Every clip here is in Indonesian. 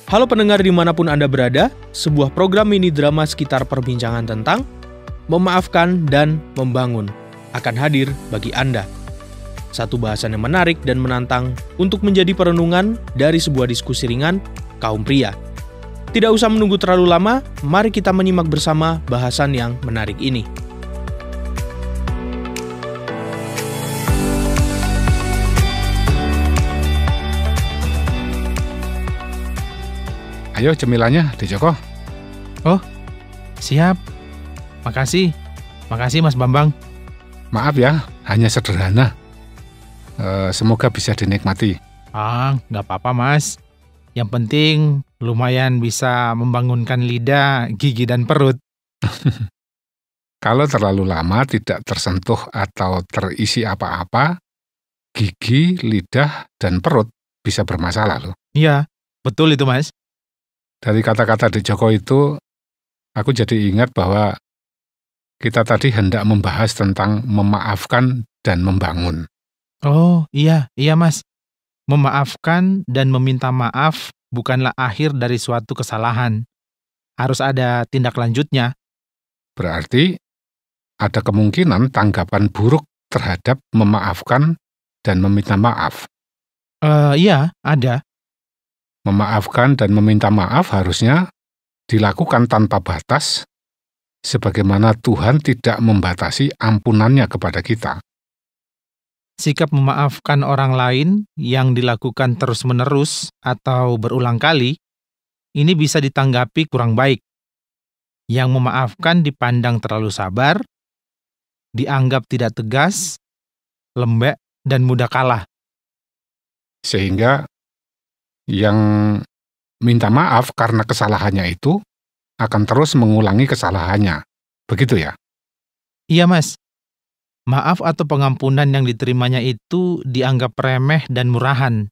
Halo pendengar dimanapun Anda berada, sebuah program mini drama sekitar perbincangan tentang memaafkan dan membangun akan hadir bagi Anda. Satu bahasan yang menarik dan menantang untuk menjadi perenungan dari sebuah diskusi ringan kaum pria. Tidak usah menunggu terlalu lama, mari kita menyimak bersama bahasan yang menarik ini. Ayo cemilannya, Dijoko. Oh, siap. Makasih Mas Bambang. Maaf ya, hanya sederhana. Semoga bisa dinikmati. Nggak apa-apa Mas. Yang penting lumayan bisa membangunkan lidah, gigi, dan perut. Kalau terlalu lama tidak tersentuh atau terisi apa-apa, gigi, lidah, dan perut bisa bermasalah loh. Iya, betul itu Mas. Dari kata-kata Dijoko itu, aku jadi ingat bahwa kita tadi hendak membahas tentang memaafkan dan membangun. Oh, iya Mas. Memaafkan dan meminta maaf bukanlah akhir dari suatu kesalahan. Harus ada tindak lanjutnya. Berarti ada kemungkinan tanggapan buruk terhadap memaafkan dan meminta maaf. Iya, ada. Memaafkan dan meminta maaf harusnya dilakukan tanpa batas, sebagaimana Tuhan tidak membatasi ampunannya kepada kita. Sikap memaafkan orang lain yang dilakukan terus-menerus atau berulang kali, ini bisa ditanggapi kurang baik. Yang memaafkan dipandang terlalu sabar, dianggap tidak tegas, lembek, dan mudah kalah. Sehingga yang minta maaf karena kesalahannya itu akan terus mengulangi kesalahannya. Begitu ya? Iya Mas, maaf atau pengampunan yang diterimanya itu dianggap remeh dan murahan.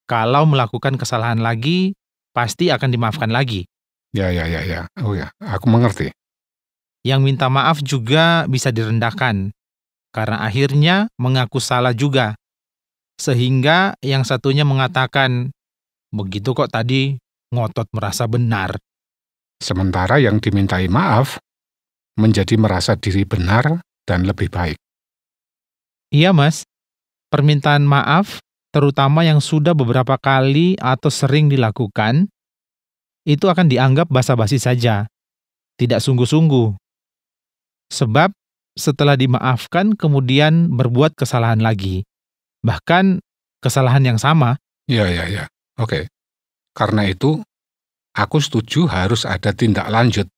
Kalau melakukan kesalahan lagi, pasti akan dimaafkan lagi. Ya. Oh ya, aku mengerti. Yang minta maaf juga bisa direndahkan, karena akhirnya mengaku salah juga. Sehingga yang satunya mengatakan, begitu kok tadi, ngotot merasa benar. Sementara yang dimintai maaf menjadi merasa diri benar dan lebih baik. Iya Mas, permintaan maaf, terutama yang sudah beberapa kali atau sering dilakukan, itu akan dianggap basa-basi saja, tidak sungguh-sungguh. Sebab setelah dimaafkan kemudian berbuat kesalahan lagi. Bahkan kesalahan yang sama. Ya. Oke. Karena itu, aku setuju harus ada tindak lanjut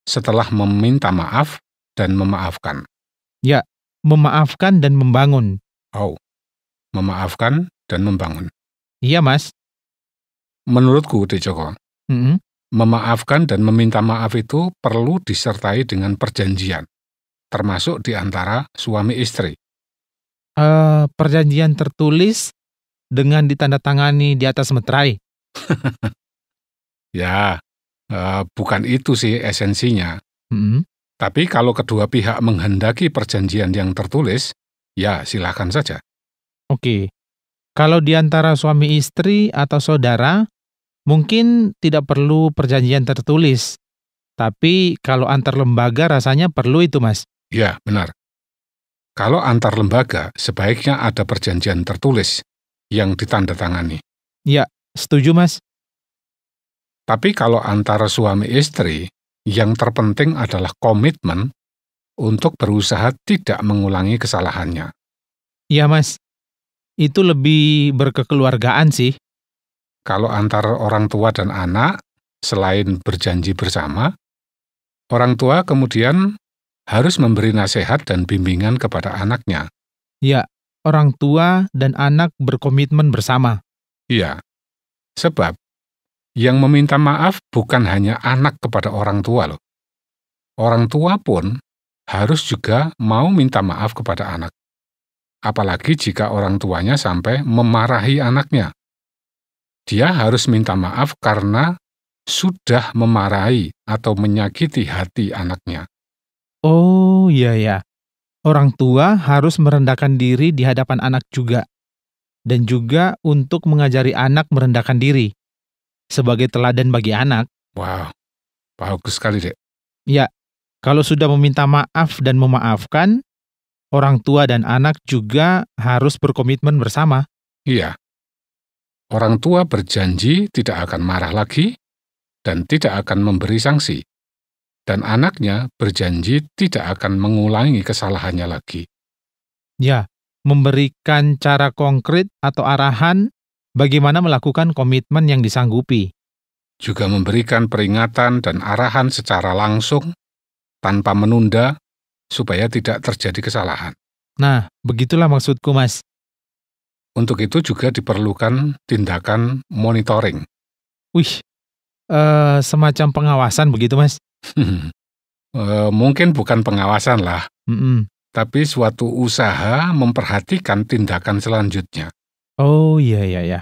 setelah meminta maaf dan memaafkan. Ya, memaafkan dan membangun. Oh, memaafkan dan membangun. Iya Mas. Menurutku, Dijoko, memaafkan dan meminta maaf itu perlu disertai dengan perjanjian, termasuk di antara suami istri. Perjanjian tertulis dengan ditandatangani di atas meterai. Ya, bukan itu sih esensinya. Tapi kalau kedua pihak menghendaki perjanjian yang tertulis, ya silakan saja. Oke. Kalau di antara suami istri atau saudara, mungkin tidak perlu perjanjian tertulis. Tapi kalau antar lembaga rasanya perlu itu, Mas. Ya, benar. Kalau antar lembaga, sebaiknya ada perjanjian tertulis yang ditandatangani. Ya, setuju, Mas. Tapi kalau antara suami istri, yang terpenting adalah komitmen untuk berusaha tidak mengulangi kesalahannya. Iya, Mas. Itu lebih berkekeluargaan sih. Kalau antara orang tua dan anak, selain berjanji bersama, orang tua kemudian harus memberi nasihat dan bimbingan kepada anaknya. Ya, orang tua dan anak berkomitmen bersama. Iya, sebab yang meminta maaf bukan hanya anak kepada orang tua loh. Orang tua pun harus juga mau minta maaf kepada anak. Apalagi jika orang tuanya sampai memarahi anaknya. Dia harus minta maaf karena sudah memarahi atau menyakiti hati anaknya. Oh, iya. Orang tua harus merendahkan diri di hadapan anak juga. Dan juga untuk mengajari anak merendahkan diri. sebagai teladan bagi anak. Wow, bagus sekali, Dek. Ya, kalau sudah meminta maaf dan memaafkan, orang tua dan anak juga harus berkomitmen bersama. Iya, orang tua berjanji tidak akan marah lagi dan tidak akan memberi sanksi. Dan anaknya berjanji tidak akan mengulangi kesalahannya lagi. Ya, memberikan cara konkret atau arahan bagaimana melakukan komitmen yang disanggupi. Juga memberikan peringatan dan arahan secara langsung tanpa menunda supaya tidak terjadi kesalahan. Nah, begitulah maksudku, Mas. Untuk itu juga diperlukan tindakan monitoring. Wih, semacam pengawasan begitu, Mas? Mungkin bukan pengawasan lah, Mm-mm. tapi suatu usaha memperhatikan tindakan selanjutnya. Oh iya.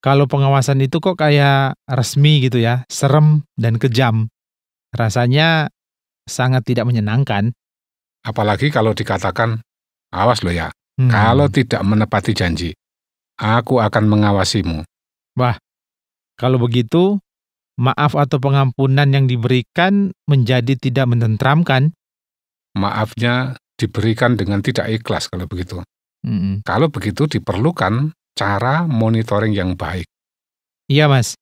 Kalau pengawasan itu kok kayak resmi gitu ya, serem dan kejam. Rasanya sangat tidak menyenangkan. Apalagi kalau dikatakan, awas lo ya, Hmm. kalau tidak menepati janji, aku akan mengawasimu. Wah, kalau begitu, maaf atau pengampunan yang diberikan menjadi tidak menenteramkan. Maafnya diberikan dengan tidak ikhlas kalau begitu. Mm-mm. Kalau begitu diperlukan cara monitoring yang baik. Iya, Mas.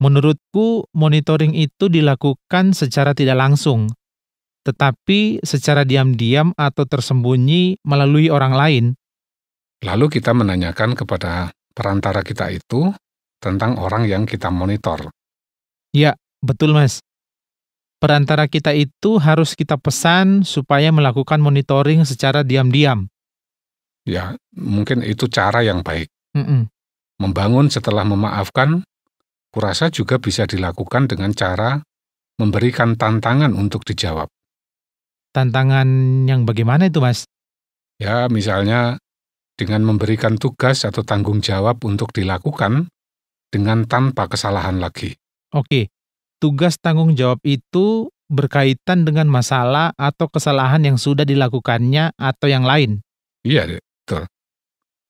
Menurutku, monitoring itu dilakukan secara tidak langsung, tetapi secara diam-diam atau tersembunyi melalui orang lain. Lalu kita menanyakan kepada perantara kita itu tentang orang yang kita monitor. Ya, betul, Mas. Perantara kita itu harus kita pesan supaya melakukan monitoring secara diam-diam. Ya, mungkin itu cara yang baik. Mm-mm. Membangun setelah memaafkan, kurasa juga bisa dilakukan dengan cara memberikan tantangan untuk dijawab. Tantangan yang bagaimana itu, Mas? Ya, misalnya dengan memberikan tugas atau tanggung jawab untuk dilakukan dengan tanpa kesalahan lagi. Oke, tugas tanggung jawab itu berkaitan dengan masalah atau kesalahan yang sudah dilakukannya atau yang lain. Iya, betul.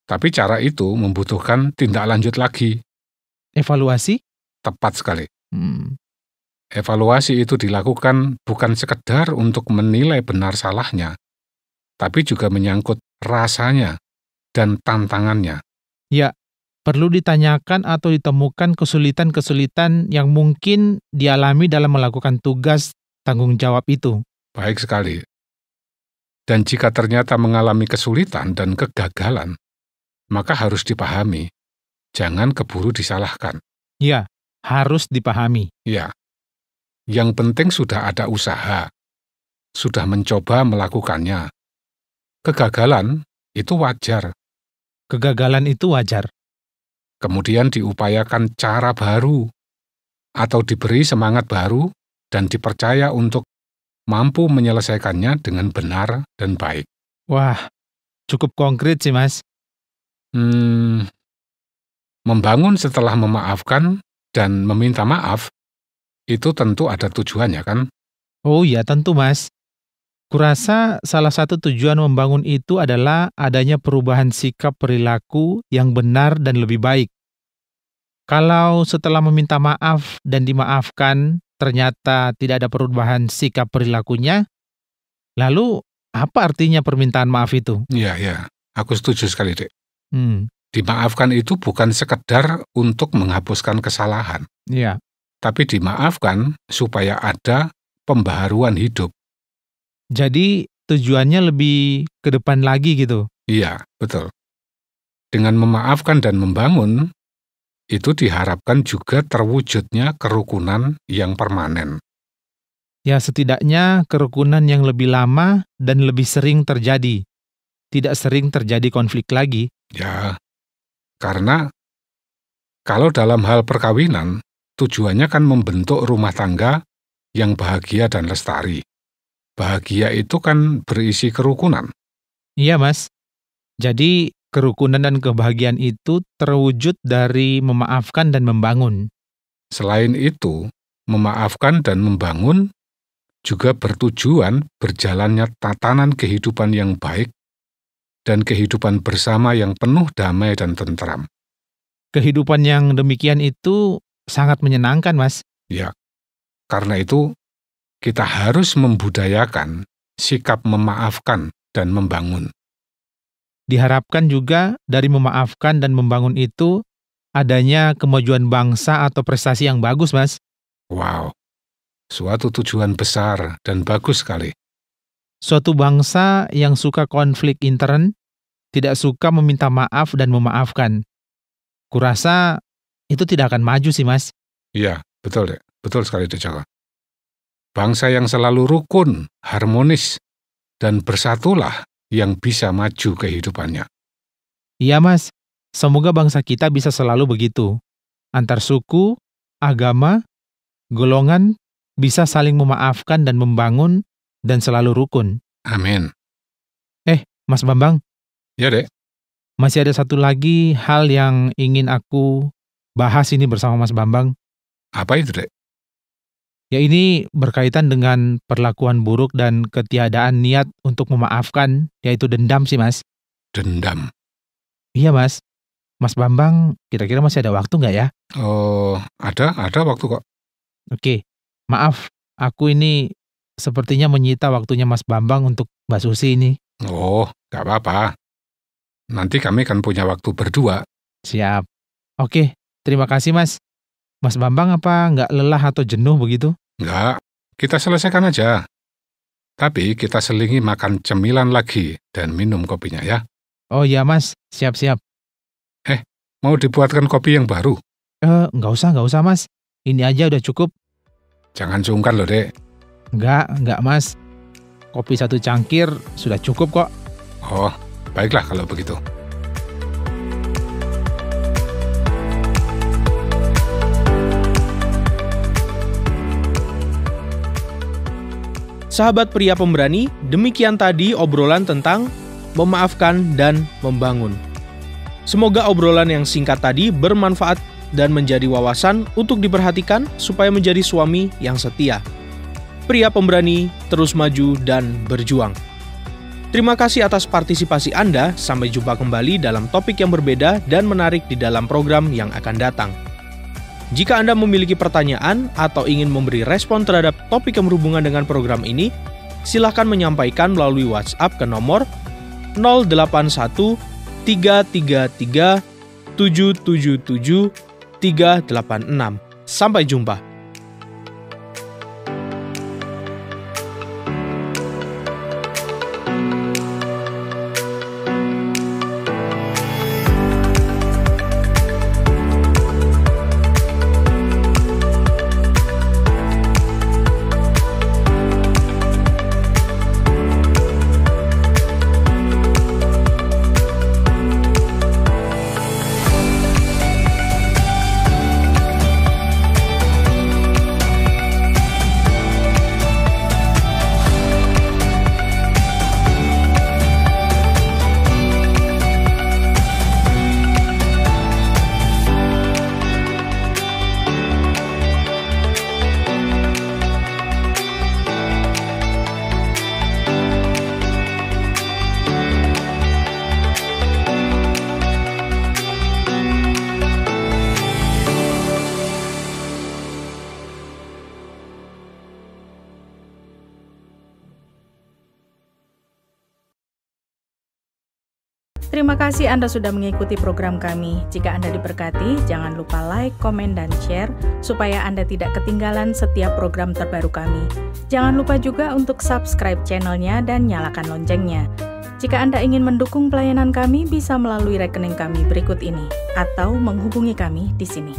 Tapi cara itu membutuhkan tindak lanjut lagi. Evaluasi? Tepat sekali. Hmm. Evaluasi itu dilakukan bukan sekedar untuk menilai benar salahnya, tapi juga menyangkut rasanya dan tantangannya. Ya, perlu ditanyakan atau ditemukan kesulitan-kesulitan yang mungkin dialami dalam melakukan tugas tanggung jawab itu. Baik sekali. Dan jika ternyata mengalami kesulitan dan kegagalan, maka harus dipahami, jangan keburu disalahkan. Ya, harus dipahami. Ya, yang penting sudah ada usaha, sudah mencoba melakukannya. Kegagalan itu wajar. Kegagalan itu wajar. Kemudian diupayakan cara baru, atau diberi semangat baru dan dipercaya untuk mampu menyelesaikannya dengan benar dan baik. Wah, cukup konkret sih, Mas. Membangun setelah memaafkan dan meminta maaf, itu tentu ada tujuannya kan? Oh iya, tentu, Mas. Kurasa salah satu tujuan membangun itu adalah adanya perubahan sikap perilaku yang benar dan lebih baik. Kalau setelah meminta maaf dan dimaafkan, ternyata tidak ada perubahan sikap perilakunya, lalu apa artinya permintaan maaf itu? Iya, aku setuju sekali, Dek. Hmm, Dimaafkan itu bukan sekedar untuk menghapuskan kesalahan, iya. tapi dimaafkan supaya ada pembaharuan hidup. Jadi tujuannya lebih ke depan lagi gitu. Iya, betul. Dengan memaafkan dan membangun, itu diharapkan juga terwujudnya kerukunan yang permanen. Ya, setidaknya kerukunan yang lebih lama dan lebih sering terjadi. Tidak sering terjadi konflik lagi. Ya, karena kalau dalam hal perkawinan, tujuannya kan membentuk rumah tangga yang bahagia dan lestari. Bahagia itu kan berisi kerukunan. Iya, Mas. Jadi kerukunan dan kebahagiaan itu terwujud dari memaafkan dan membangun. Selain itu, memaafkan dan membangun juga bertujuan berjalannya tatanan kehidupan yang baik dan kehidupan bersama yang penuh damai dan tentram. Kehidupan yang demikian itu sangat menyenangkan, Mas. Ya, karena itu kita harus membudayakan sikap memaafkan dan membangun. Diharapkan juga dari memaafkan dan membangun itu adanya kemajuan bangsa atau prestasi yang bagus, Mas. Wow, suatu tujuan besar dan bagus sekali. Suatu bangsa yang suka konflik intern, tidak suka meminta maaf dan memaafkan. Kurasa itu tidak akan maju sih, Mas. Iya, betul dek. Betul sekali dek Jaka. Bangsa yang selalu rukun, harmonis, dan bersatulah yang bisa maju kehidupannya. Iya, Mas. Semoga bangsa kita bisa selalu begitu. Antar suku, agama, golongan bisa saling memaafkan dan membangun dan selalu rukun. Amin. Mas Bambang, Ya dek. masih ada satu lagi hal yang ingin aku bahas ini bersama Mas Bambang. Apa itu dek? Ya, ini berkaitan dengan perlakuan buruk dan ketiadaan niat untuk memaafkan, yaitu dendam sih, Mas. Dendam. Iya, Mas. Mas Bambang, kira-kira masih ada waktu nggak ya? Oh, ada waktu kok. Oke, maaf, aku ini sepertinya menyita waktunya Mas Bambang untuk Mbak Susi ini. Oh, gak apa-apa. Nanti kami akan punya waktu berdua. Siap. Oke, terima kasih, Mas. Mas Bambang apa nggak lelah atau jenuh begitu? Enggak, kita selesaikan aja. Tapi kita selingi makan cemilan lagi dan minum kopinya ya. Oh iya, Mas. Siap-siap. Mau dibuatkan kopi yang baru? Nggak usah, Mas. Ini aja udah cukup. Jangan sungkan loh, Dek. Nggak, Mas. Kopi 1 cangkir sudah cukup kok. Oh, baiklah kalau begitu. Sahabat pria pemberani, demikian tadi obrolan tentang memaafkan dan membangun. Semoga obrolan yang singkat tadi bermanfaat dan menjadi wawasan untuk diperhatikan supaya menjadi suami yang setia. Pria pemberani, terus maju dan berjuang. Terima kasih atas partisipasi Anda, sampai jumpa kembali dalam topik yang berbeda dan menarik di dalam program yang akan datang. Jika Anda memiliki pertanyaan atau ingin memberi respon terhadap topik yang berhubungan dengan program ini, silakan menyampaikan melalui WhatsApp ke nomor 081 333 777 386. Sampai jumpa. Terima kasih Anda sudah mengikuti program kami. Jika Anda diberkati, jangan lupa like, komen, dan share supaya Anda tidak ketinggalan setiap program terbaru kami. Jangan lupa juga untuk subscribe channelnya dan nyalakan loncengnya. Jika Anda ingin mendukung pelayanan kami, bisa melalui rekening kami berikut ini atau menghubungi kami di sini.